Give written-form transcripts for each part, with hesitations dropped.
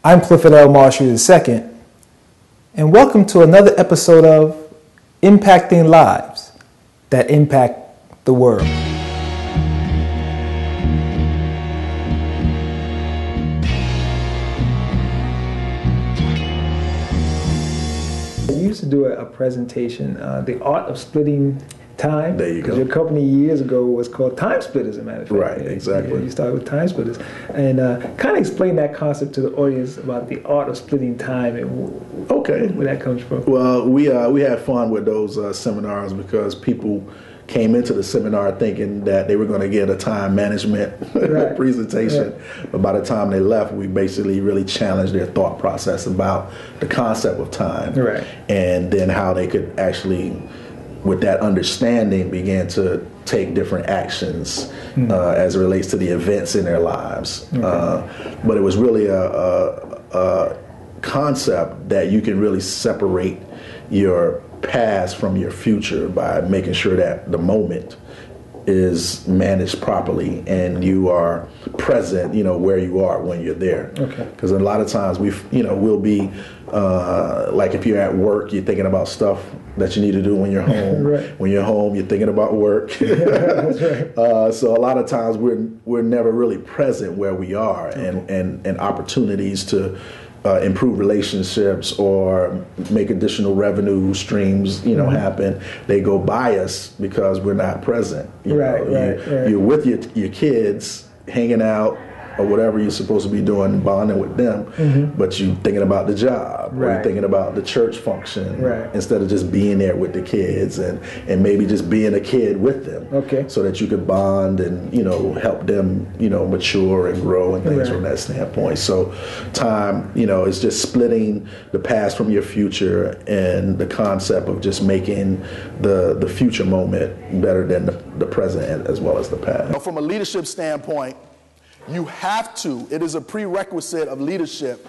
I'm Clifford L Marshall II, and welcome to another episode of Impacting Lives that Impact the World. You used to do a presentation, The Art of Splitting Time. There you go. Your company years ago was called Time Splitters, as a matter of fact. Right, exactly. You started with Time Splitters. And kind of explain that concept to the audience about the art of splitting time and where that comes from. Well, we had fun with those seminars because people came into the seminar thinking that they were going to get a time management presentation. Right. But by the time they left, we basically really challenged their thought process about the concept of time. Right. And then how they could actually, with that understanding, began to take different actions as it relates to the events in their lives. Okay. But it was really a concept that you can really separate your past from your future by making sure that the moment is managed properly and you are present, where you are when you're there. Okay. Because a lot of times we'll be like if you're at work, you're thinking about stuff that you need to do when you're home. Right. When you're home, you're thinking about work. Yeah, that's right. So a lot of times we're never really present where we are, and opportunities to improve relationships or make additional revenue streams, happen. They go by us because we're not present. You're with your kids, hanging out, or whatever you're supposed to be doing, bonding with them, but you're thinking about the job, or you're thinking about the church function, instead of just being there with the kids and maybe just being a kid with them, so that you could bond and help them mature and grow and things from that standpoint. So time, is just splitting the past from your future, and the concept of just making the future moment better than the present as well as the past. From a leadership standpoint, you have to, it is a prerequisite of leadership,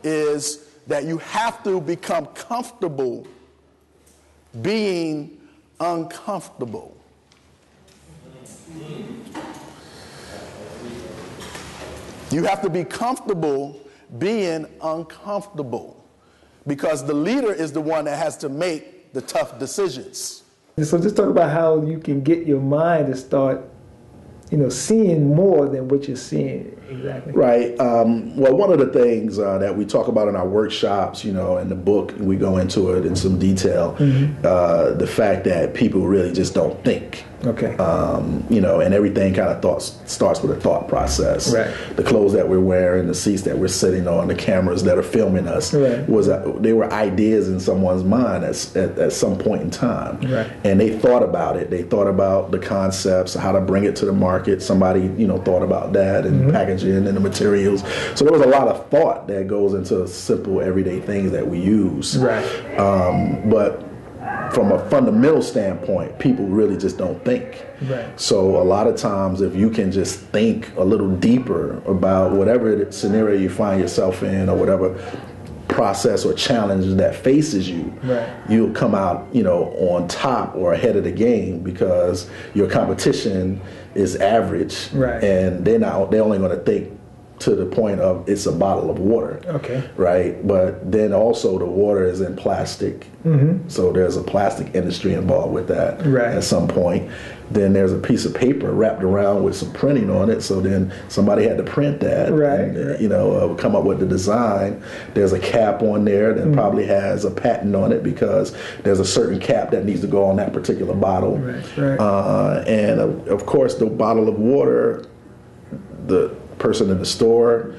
is that you have to become comfortable being uncomfortable. You have to be comfortable being uncomfortable, because the leader is the one that has to make the tough decisions. So just talk about how you can get your mind to start seeing more than what you're seeing. Exactly. Right. Well, one of the things that we talk about in our workshops, in the book, we go into it in some detail, the fact that people really just don't think. Okay. And everything kind of starts with a thought process. Right. The clothes that we're wearing, the seats that we're sitting on, the cameras that are filming us, they were ideas in someone's mind at some point in time. Right. And they thought about it. They thought about the concepts, how to bring it to the market. Somebody, thought about that and packaging and the materials. So there was a lot of thought that goes into simple everyday things that we use. Right. But from a fundamental standpoint, people really just don't think. Right. So a lot of times, if you can just think a little deeper about whatever scenario you find yourself in, or whatever process or challenge that faces you, you'll come out, on top or ahead of the game, because your competition is average, and they're only going to think to the point of it's a bottle of water. Okay. Right? But then also the water is in plastic. So there's a plastic industry involved with that at some point. Then there's a piece of paper wrapped around with some printing on it. So then somebody had to print that. And, come up with the design. There's a cap on there that probably has a patent on it, because there's a certain cap that needs to go on that particular bottle. And of course, the bottle of water, the person in the store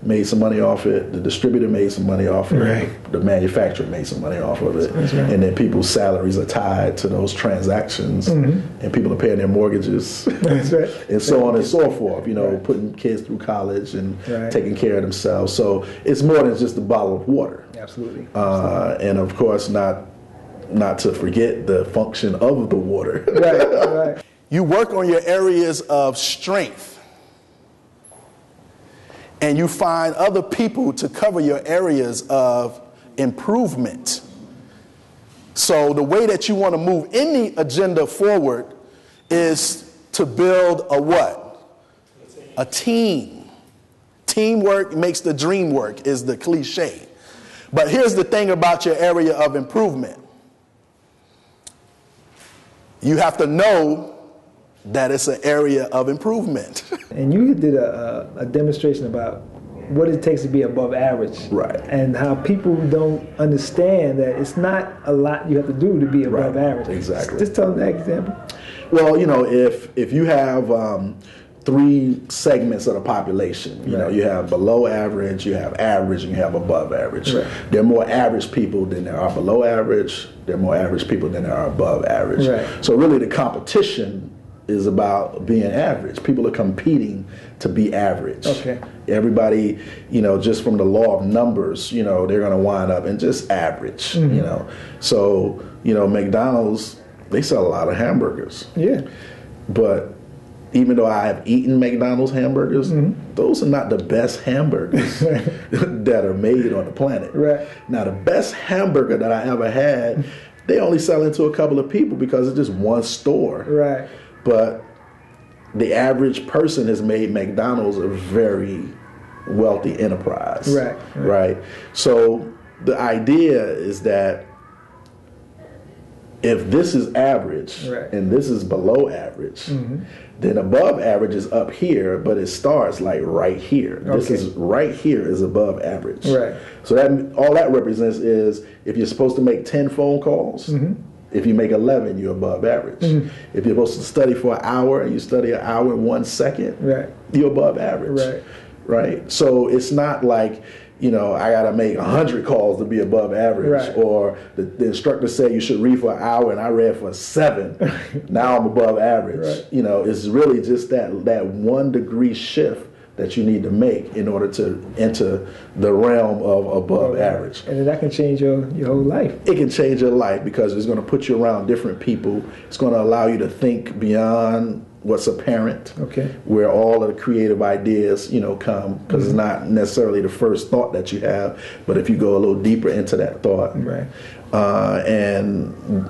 made some money off it, the distributor made some money off of it, the manufacturer made some money off of it, and then people's salaries are tied to those transactions, and people are paying their mortgages, and so on and so forth, putting kids through college and taking care of themselves. So it's more than just a bottle of water. Absolutely. And of course, not to forget the function of the water. You work on your areas of strength, and you find other people to cover your areas of improvement. So the way that you want to move any agenda forward is to build a what? A team. Teamwork makes the dream work is the cliche. But here's the thing about your area of improvement. You have to know that it's an area of improvement. And you did a demonstration about what it takes to be above average. Right. And how people don't understand that it's not a lot you have to do to be above average. Exactly. Just tell them that example. Well, if you have 3 segments of the population, you know, you have below average, you have average, and you have above average. Right. There are more average people than there are below average. There are more average people than there are above average. Right. So really the competition is about being average. People are competing to be average. Okay. Everybody, just from the law of numbers, they're going to wind up in just average, So, McDonald's, they sell a lot of hamburgers. Yeah. But even though I have eaten McDonald's hamburgers, those are not the best hamburgers that are made on the planet. Right. Now, the best hamburger that I ever had, they only sell it to a couple of people because it's just one store. Right. But the average person has made McDonald's a very wealthy enterprise. Right. Right. So the idea is that if this is average and this is below average, then above average is up here, but it starts like right here. Okay. This is right here is above average. Right. So that all that represents is if you're supposed to make 10 phone calls, if you make 11, you're above average. If you're supposed to study for an hour and you study an hour and 1 second, you're above average. Right. Right. So it's not like, I got to make 100 calls to be above average, or the instructor said you should read for an hour and I read for 7. Now I'm above average. Right. It's really just that 1 degree shift that you need to make in order to enter the realm of above average. And then that can change your whole life. It can change your life because it's going to put you around different people. It's going to allow you to think beyond what's apparent, where all of the creative ideas, come, because it's not necessarily the first thought that you have, but if you go a little deeper into that thought, and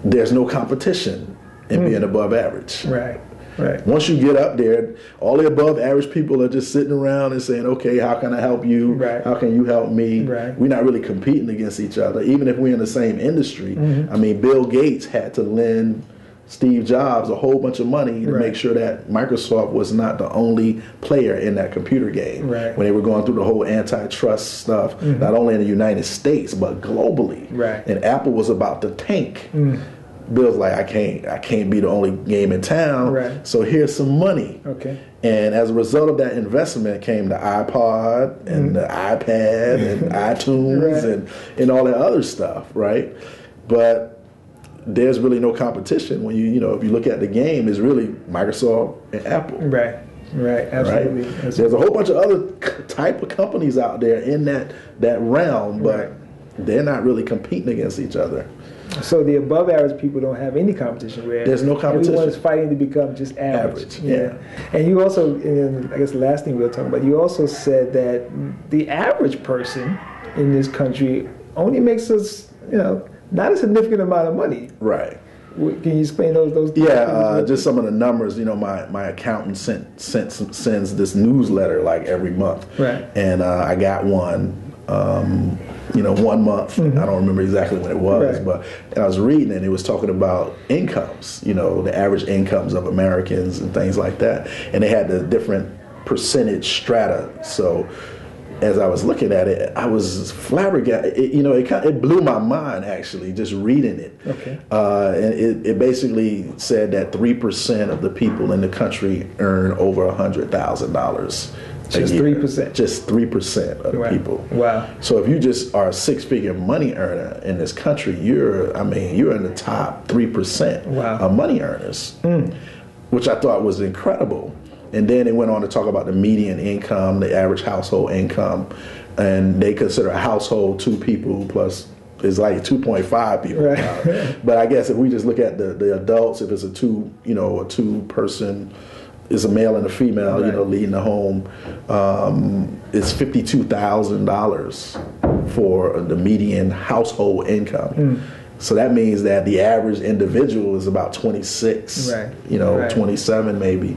there's no competition in being above average. Right. Right. Once you get up there, all the above average people are just sitting around and saying, okay, how can I help you? Right. How can you help me? Right. We're not really competing against each other, even if we're in the same industry. I mean, Bill Gates had to lend Steve Jobs a whole bunch of money to make sure that Microsoft was not the only player in that computer game. Right. When they were going through the whole antitrust stuff, not only in the United States, but globally. Right. And Apple was about to tank. Bill's like, I can't be the only game in town. Right. So here's some money. Okay. And as a result of that investment came the iPod and the iPad and iTunes and all that other stuff, right? But there's really no competition when if you look at the game, it's really Microsoft and Apple. Right. Right. Absolutely. Right? There's a whole bunch of other type of companies out there in that realm, but they're not really competing against each other. So the above average people don't have any competition. Where there's no competition. Everyone's fighting to become just average. Yeah. And you also, I guess the last thing we were talking about, you also said that the average person in this country only makes us, not a significant amount of money. Right. Can you explain those? Yeah, just some of the numbers. My accountant sends this newsletter like every month. Right. And I got one. 1 month. I don't remember exactly when it was, but I was reading and it was talking about incomes, the average incomes of Americans and things like that. And they had the different percentage strata. So as I was looking at it, I was flabbergasted. It blew my mind actually, just reading it. Okay. And it basically said that 3% of the people in the country earn over $100,000. Just 3%. Just 3% of the people. Wow. So if you just are a 6-figure money earner in this country, you're in the top 3% of money earners, which I thought was incredible. And then it went on to talk about the median income, the average household income, and they consider a household 2 people plus is like 2.5 people. Right. But I guess if we just look at the adults, if it's a 2-person. Is a male and a female, leading the home. It's $52,000 for the median household income. So that means that the average individual is about 26, 27 maybe.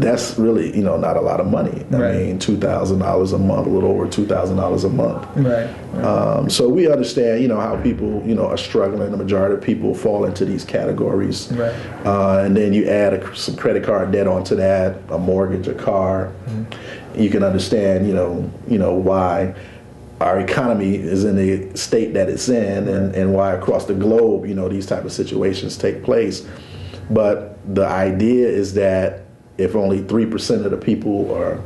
that's really, not a lot of money. I mean, $2,000 a month, a little over $2,000 a month. Right. So we understand, how people, are struggling. The majority of people fall into these categories. Right. And then you add some credit card debt onto that, a mortgage, a car. Mm-hmm. You can understand, why our economy is in the state that it's in, and why across the globe, these type of situations take place. But the idea is that if only 3% of the people are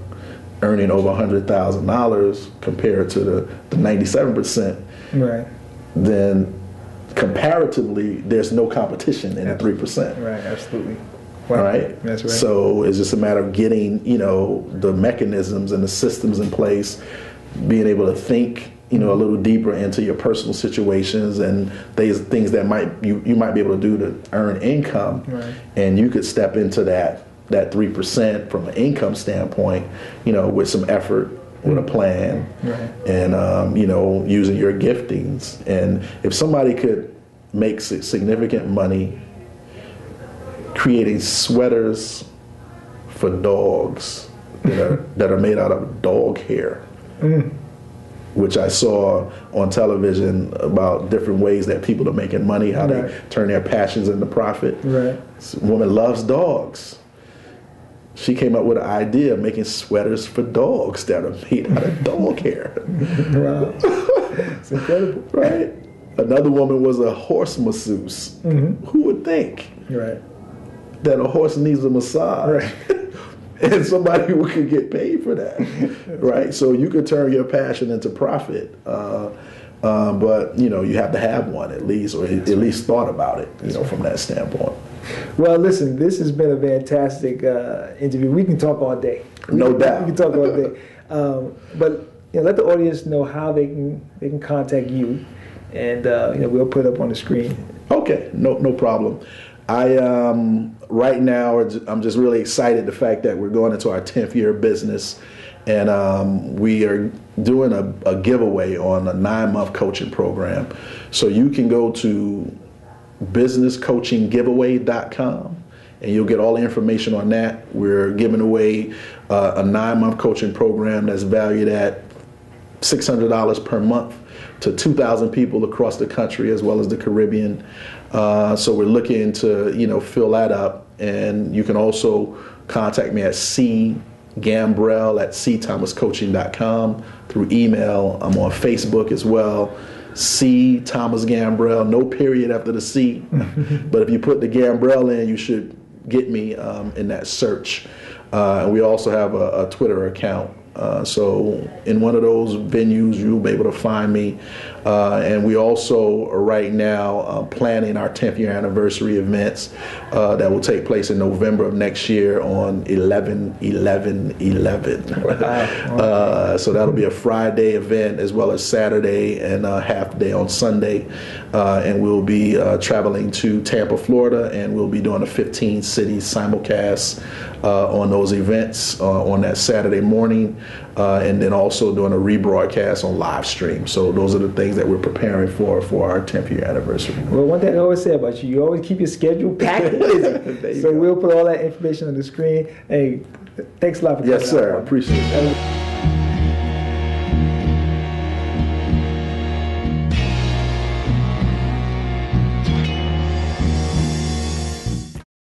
earning over $100,000 compared to the 97%, right, then comparatively, there's no competition in the 3%. Right, absolutely. Wow. All right? That's right. So it's just a matter of getting, the mechanisms and the systems in place, being able to think, a little deeper into your personal situations and things that you might be able to do to earn income. Right. And you could step into that 3% from an income standpoint, with some effort, with a plan, right, and using your giftings. And if somebody could make significant money creating sweaters for dogs that are made out of dog hair, which I saw on television about different ways that people are making money, how they turn their passions into profit. Right. This woman loves dogs. She came up with an idea of making sweaters for dogs that are made out of dog hair. Wow. It's incredible. Right? Another woman was a horse masseuse. Mm-hmm. Who would think that a horse needs a massage? Right. And somebody who could get paid for that, right? So you could turn your passion into profit, but you have to have one at least, or at least thought about it, from that standpoint. Well, listen, this has been a fantastic interview. We can talk all day. No doubt. We can talk all day. But let the audience know how they can contact you, and we'll put it up on the screen. Okay, no problem. Right now, I'm just really excited the fact that we're going into our 10th year of business, and we are doing a giveaway on a 9-month coaching program. So you can go to businesscoachinggiveaway.com, and you'll get all the information on that. We're giving away a 9-month coaching program that's valued at $600 per month to 2,000 people across the country as well as the Caribbean. So we're looking to, fill that up. And you can also contact me at cgambrell@cthomascoaching.com through email. I'm on Facebook as well. C. Thomas Gambrell, no period after the C. But if you put the Gambrell in, you should get me in that search. And we also have a Twitter account. So in one of those venues, you'll be able to find me. And we also are right now planning our 10th year anniversary events that will take place in November of next year on 11/11/11. So that'll be a Friday event as well as Saturday and a half day on Sunday. And we'll be traveling to Tampa, Florida, and we'll be doing a 15-city simulcast on those events on that Saturday morning. And then also doing a rebroadcast on live stream. So those are the things that we're preparing for our 10th year anniversary. Well, one thing I always say about you always keep your schedule packed and busy. So we'll put all that information on the screen. Hey, thanks a lot for coming. Yes, sir. I appreciate it.